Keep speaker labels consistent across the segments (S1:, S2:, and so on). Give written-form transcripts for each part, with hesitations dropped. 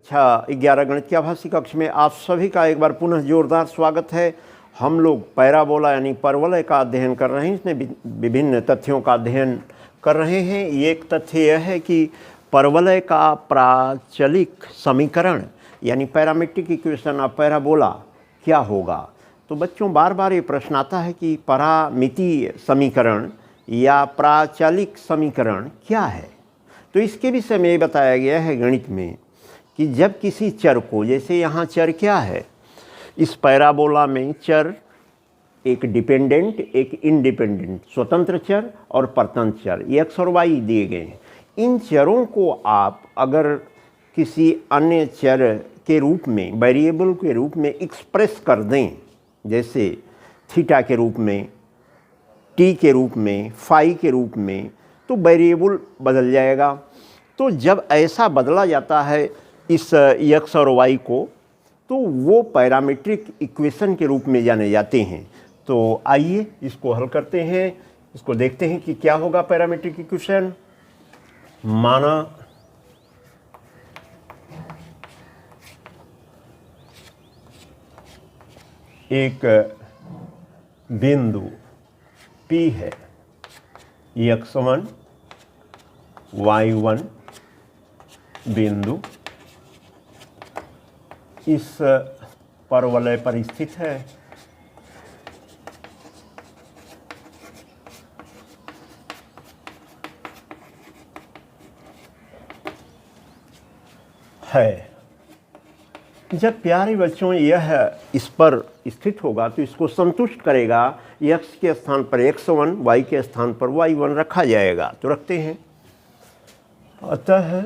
S1: कक्षा 11 गणित की आभासी कक्ष में आप सभी का एक बार पुनः जोरदार स्वागत है। हम लोग पैराबोला यानी परवलय का अध्ययन कर रहे हैं। इसमें विभिन्न तथ्यों का अध्ययन कर रहे हैं। एक तथ्य यह है कि परवलय का प्राचलिक समीकरण यानी पैरामीट्रिक इक्वेशन ऑफ पैराबोला क्या होगा। तो बच्चों बार बार ये प्रश्न आता है कि परामितीय समीकरण या प्राचलिक समीकरण क्या है। तो इसके विषय में ये बताया गया है गणित में कि जब किसी चर को, जैसे यहाँ चर क्या है, इस पैराबोला में चर एक डिपेंडेंट एक इंडिपेंडेंट स्वतंत्र चर और परतंत्र चर एक्स और वाई दिए गए हैं। इन चरों को आप अगर किसी अन्य चर के रूप में, वेरिएबल के रूप में एक्सप्रेस कर दें, जैसे थीटा के रूप में, टी के रूप में, फाई के रूप में, तो वेरिएबल बदल जाएगा। तो जब ऐसा बदला जाता है इस एक्स और वाई को, तो वो पैरामीट्रिक इक्वेशन के रूप में जाने जाते हैं। तो आइए इसको हल करते हैं, इसको देखते हैं कि क्या होगा पैरामीट्रिक इक्वेशन। माना एक बिंदु P है, x1 y1 बिंदु इस परवलय पर स्थित है। जब प्यारे बच्चों यह इस पर स्थित होगा तो इसको संतुष्ट करेगा। x के स्थान पर x1, y के स्थान पर y1 रखा जाएगा। तो रखते हैं। अतः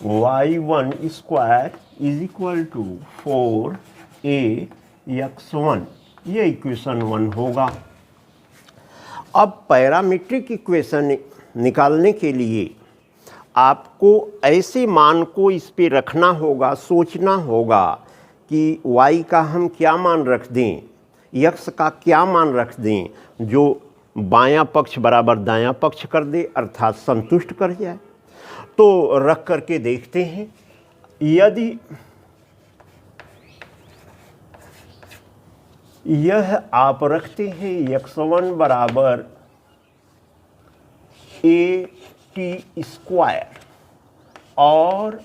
S1: y1 square is equal to 4ax1, ये इक्वेशन 1 होगा। अब पैरामीट्रिक इक्वेशन निकालने के लिए आपको ऐसे मान को इस पे रखना होगा, सोचना होगा कि y का हम क्या मान रख दें, x का क्या मान रख दें जो बायां पक्ष बराबर दायां पक्ष कर दे, अर्थात संतुष्ट कर जाए। तो रख करके देखते हैं। यदि यह आप रखते हैं x1 बराबर a/t स्क्वायर और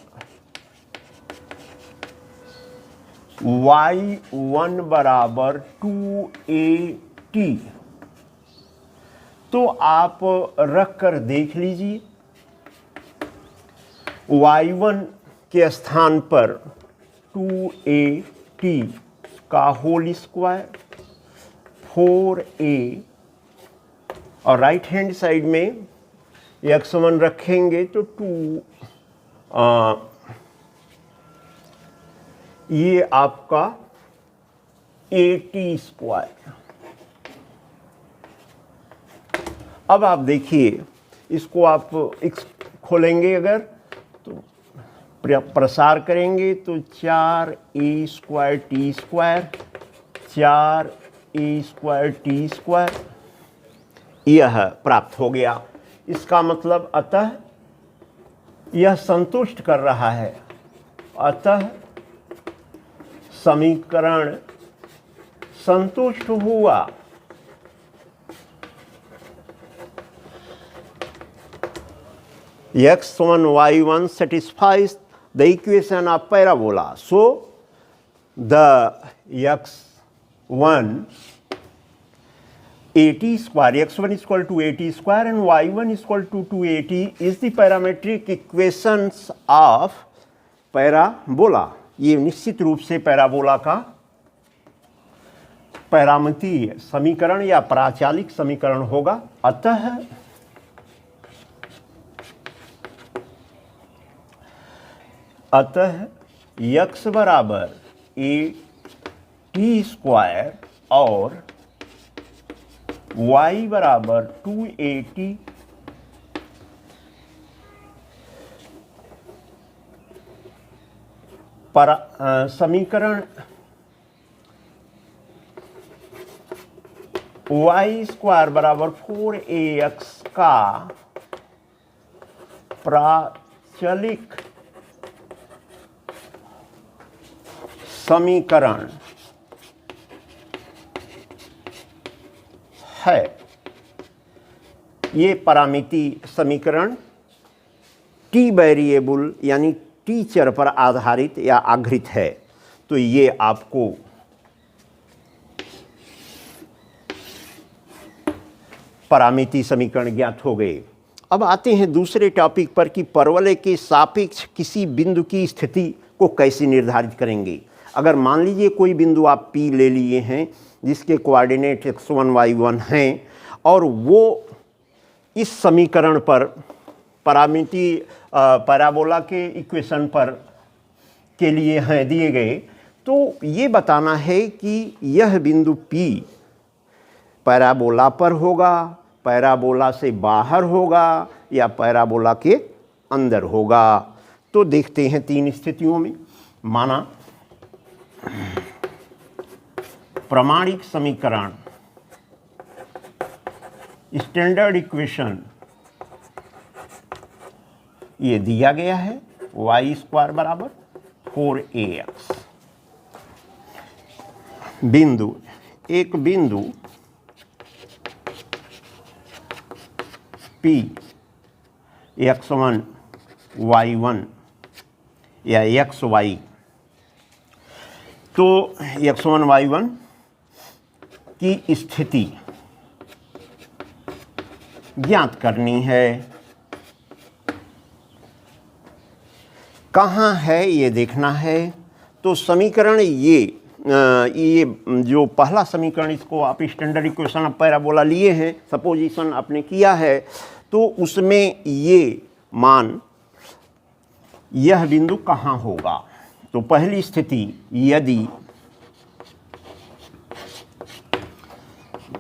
S1: y1 बराबर 2at, तो आप रख कर देख लीजिए। y1 के स्थान पर 2at का होल स्क्वायर 4a और राइट हैंड साइड में x1 रखेंगे तो 2 ये आपका at स्क्वायर। अब आप देखिए, इसको आप खोलेंगे अगर तो प्रसार करेंगे तो 4a square T square, 4a square T square यह प्राप्त हो गया। इसका मतलब अतः यह संतुष्ट कर रहा है। अतः समीकरण संतुष्ट हुआ। x1 y1 satisfies the equation of parabola. So the x1 at square, x1 is equal to at square and y1 is equal to 2at is the parametric equations of parabola. ये निश्चित रूप से पैराबोला का पैरामितीय समीकरण या प्राचालिक समीकरण होगा। अतः x बराबर a/t स्क्वायर और y बराबर 2at पर समीकरण y स्क्वायर बराबर 4ax का प्राचलिक समीकरण है, ये परामिति समीकरण टी वेरिएबल यानी टी चर पर आधारित या आधारित है, तो ये आपको परामिति समीकरण ज्ञात हो गए। अब आते हैं दूसरे टॉपिक पर कि परवलय के सापेक्ष किसी बिंदु की स्थिति को कैसे निर्धारित करेंगे। अगर मान लीजिए कोई बिंदु आप P ले लिए हैं जिसके कोऑर्डिनेट x1 y1 हैं और वो इस समीकरण पर परामिति पैराबोला के इक्वेशन पर के लिए हैं दिए गए, तो ये बताना है कि यह बिंदु P पैराबोला पर होगा, पैराबोला से बाहर होगा या पैराबोला के अंदर होगा। तो देखते हैं तीन स्थितियों में। माना प्रमाणिक समीकरण स्टैंडर्ड इक्वेशन ये दिया गया है y² बराबर 4ax। बिंदु एक बिंदु P x1 y1 या xy, तो x1 y1 की स्थिति ज्ञात करनी है। कहाँ है ये देखना है। तो समीकरण ये जो पहला समीकरण, इसको आप स्टैंडर्ड इक्वेशन ऑफ पैराबोला लिए हैं, सपोजिशन आपने किया है, तो उसमें ये मान यह बिंदु कहाँ होगा। तो पहली स्थिति, यदि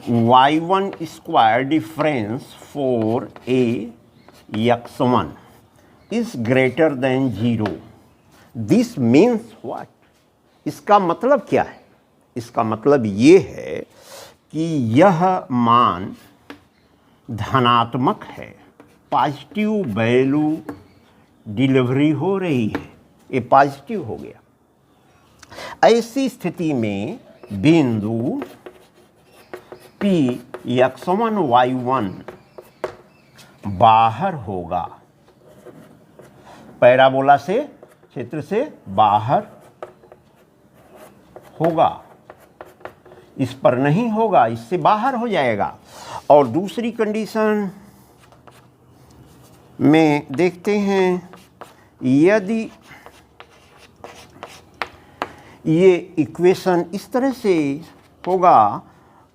S1: y1 square difference for x1 is greater than 0, this means what. इसका मतलब क्या है? इसका मतलब ये है कि यह मान धनात्मक है, पॉजिटिव वैल्यू डिलीवरी हो रही है, ये पॉजिटिव हो गया। ऐसी स्थिति में बिंदु P x1 y1 बाहर होगा, पैराबोला से क्षेत्र से बाहर होगा, इस पर नहीं होगा, इससे बाहर हो जाएगा। और दूसरी कंडीशन में देखते हैं, यदि ये इक्वेशन इस तरह से होगा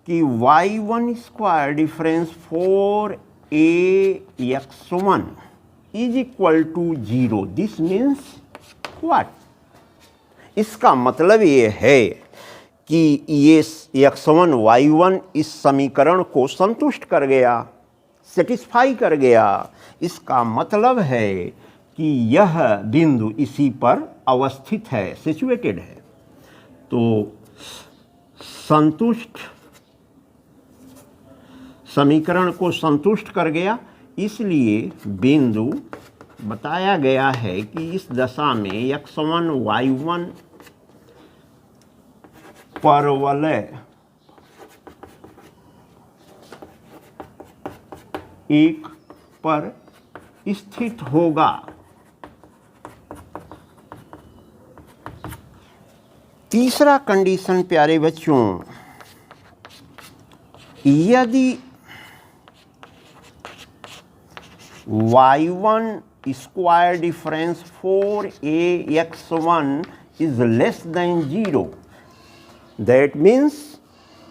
S1: कि y1 square difference for x1 is equal to 0, this means what. इसका मतलब ये है कि ये x1 y1 इस समीकरण को संतुष्ट कर गया, सेटिस्फाई कर गया। इसका मतलब है कि यह बिंदु इसी पर अवस्थित है, सिचुएटेड है। तो संतुष्ट, समीकरण को संतुष्ट कर गया, इसलिए बिंदु बताया गया है कि इस दशा में x1 y1 परवलय एक पर स्थित होगा। तीसरा कंडीशन प्यारे बच्चों, यदि y1 square difference for x1 is less than 0, that means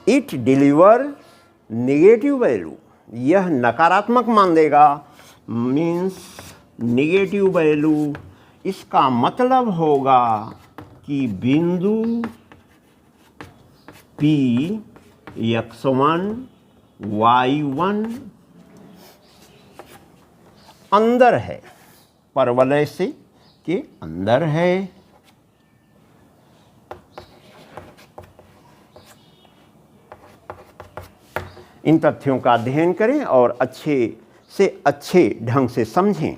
S1: it deliver negative value, यह नकारात्मक मान देगा, मीन्स नेगेटिव वैल्यू। इसका मतलब होगा कि बिंदु P x1 y1 अंदर है, परवलय से के अंदर है। इन तथ्यों का अध्ययन करें और अच्छे से अच्छे ढंग से समझें।